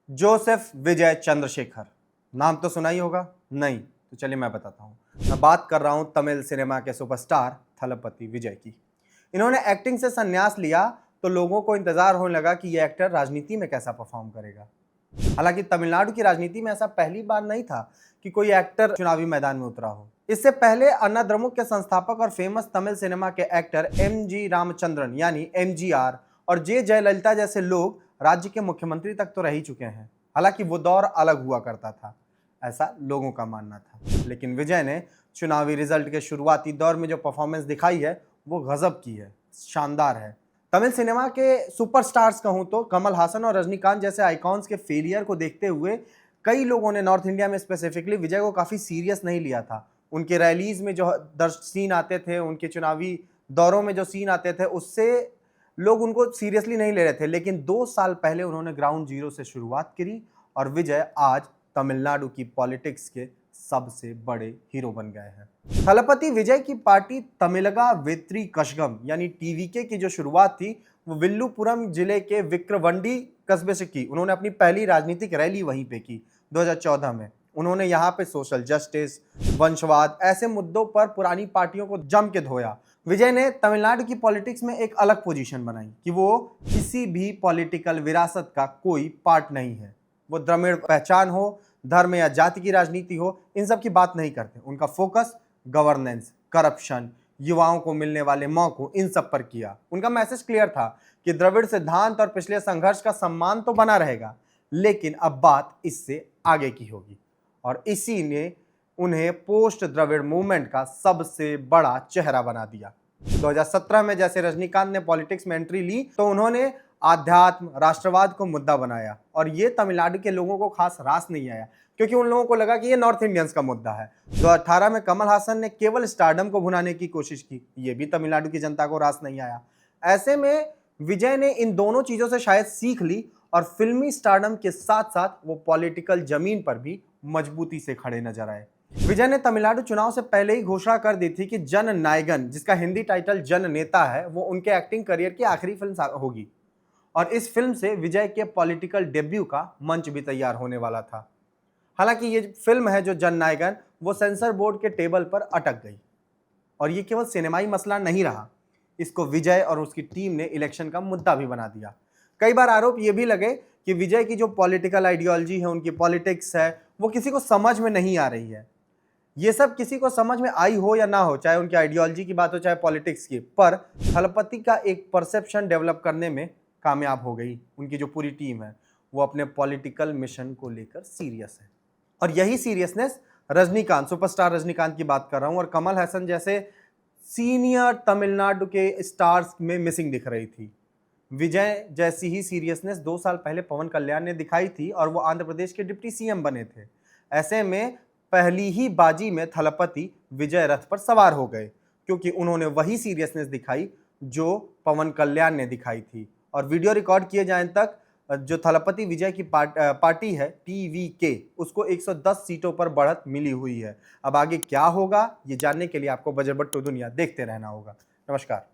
Joseph विजय चंद्रशेखर, नाम तो सुना ही होगा। नहीं तो चलिए मैं बताता हूँ। मैं बात कर रहा हूँ तमिल सिनेमा के सुपरस्टार थलपति विजय की। इन्होंने एक्टिंग से संन्यास लिया तो लोगों को इंतजार होने लगा कि ये एक्टर राजनीति में कैसा परफॉर्म करेगा। हालांकि तमिलनाडु की राजनीति में ऐसा पहली बार नहीं था कि कोई एक्टर चुनावी मैदान में उतरा हो। इससे पहले अन्ना द्रमुक के संस्थापक और फेमस तमिल सिनेमा के एक्टर एम.जी. रामचंद्रन यानी एमजीआर और जे जयललिता जैसे लोग राज्य के मुख्यमंत्री तक तो रह ही चुके हैं। हालांकि वो दौर अलग हुआ करता था, ऐसा लोगों का मानना था। लेकिन विजय ने चुनावी रिजल्ट के शुरुआती दौर में जो परफॉर्मेंस दिखाई है वो गजब की है, शानदार है। तमिल सिनेमा के सुपरस्टार्स कहूं तो कमल हासन और रजनीकांत जैसे आइकॉन्स के फेलियर को देखते हुए कई लोगों ने नॉर्थ इंडिया में स्पेसिफिकली विजय को काफ़ी सीरियस नहीं लिया था। उनके रैलीज में जो सीन आते थे, उनके चुनावी दौरों में जो सीन आते थे, उससे लोग उनको सीरियसली नहीं ले रहे थे। लेकिन 2 साल पहले उन्होंने ग्राउंड जीरो से शुरुआत करी और विजय आज तमिलनाडु की पॉलिटिक्स के सबसे बड़े हीरो बन गए हैं। थलपति विजय की पार्टी तमिलगा वेत्री कशगम यानी टीवीके की जो शुरुआत थी वो विल्लुपुरम जिले के विक्रवंडी कस्बे से की। उन्होंने अपनी पहली राजनीतिक रैली वहीं पे की 2014 में। उन्होंने यहाँ पे सोशल जस्टिस, वंशवाद ऐसे मुद्दों पर पुरानी पार्टियों को जम के धोया। विजय ने तमिलनाडु की पॉलिटिक्स में एक अलग पोजीशन बनाई कि वो किसी भी पॉलिटिकल विरासत का कोई पार्ट नहीं है। वो द्रविड़ पहचान हो, धर्म या जाति की राजनीति हो, इन सब की बात नहीं करते। उनका फोकस गवर्नेंस, करप्शन, युवाओं को मिलने वाले मौकों, इन सब पर किया। उनका मैसेज क्लियर था कि द्रविड़ सिद्धांत और पिछले संघर्ष का सम्मान तो बना रहेगा, लेकिन अब बात इससे आगे की होगी। और इसी ने उन्हें पोस्ट द्रविड़ मूवमेंट का सबसे बड़ा चेहरा बना दिया। 2017 में जैसे रजनीकांत ने पॉलिटिक्स में एंट्री ली तो उन्होंने आध्यात्म, राष्ट्रवाद को मुद्दा बनाया और ये तमिलनाडु के लोगों को खास रास नहीं आया, क्योंकि उन लोगों को लगा कि ये नॉर्थ इंडियंस का मुद्दा है। 2018 में कमल हासन ने केवल स्टारडम को भुनाने की कोशिश की, ये भी तमिलनाडु की जनता को रास नहीं आया। ऐसे में विजय ने इन दोनों चीजों से शायद सीख ली और फिल्मी स्टारडम के साथ साथ वो पॉलिटिकल जमीन पर भी मजबूती से खड़े नजर आए। विजय ने तमिलनाडु चुनाव से पहले ही घोषणा कर दी थी कि जन नायकन, जिसका हिंदी टाइटल जन नेता है, वो उनके एक्टिंग करियर की आखिरी फिल्म होगी। और इस फिल्म से विजय के पॉलिटिकल डेब्यू का मंच भी तैयार होने वाला था। हालांकि ये फिल्म है जो जन नायकन, वो सेंसर बोर्ड के टेबल पर अटक गई और ये केवल सिनेमाई मसला नहीं रहा, इसको विजय और उसकी टीम ने इलेक्शन का मुद्दा भी बना दिया। कई बार आरोप ये भी लगे कि विजय की जो पॉलिटिकल आइडियोलॉजी है, उनकी पॉलिटिक्स है, वो किसी को समझ में नहीं आ रही है। ये सब किसी को समझ में आई हो या ना हो, चाहे उनकी आइडियोलॉजी की बात हो चाहे पॉलिटिक्स की, पर थलपति का एक परसेप्शन डेवलप करने में कामयाब हो गई। उनकी जो पूरी टीम है वो अपने पॉलिटिकल मिशन को लेकर सीरियस है और यही सीरियसनेस रजनीकांत, सुपरस्टार रजनीकांत की बात कर रहा हूं, और कमल हासन जैसे सीनियर तमिलनाडु के स्टार्स में मिसिंग दिख रही थी। विजय जैसी ही सीरियसनेस 2 साल पहले पवन कल्याण ने दिखाई थी और वो आंध्र प्रदेश के डिप्टी सीएम बने थे। ऐसे में पहली ही बाजी में थलपति विजय रथ पर सवार हो गए, क्योंकि उन्होंने वही सीरियसनेस दिखाई जो पवन कल्याण ने दिखाई थी। और वीडियो रिकॉर्ड किए जाने तक जो थलपति विजय की पार्टी है टीवीके, उसको 110 सीटों पर बढ़त मिली हुई है। अब आगे क्या होगा ये जानने के लिए आपको बजरबट्टू दुनिया देखते रहना होगा। नमस्कार।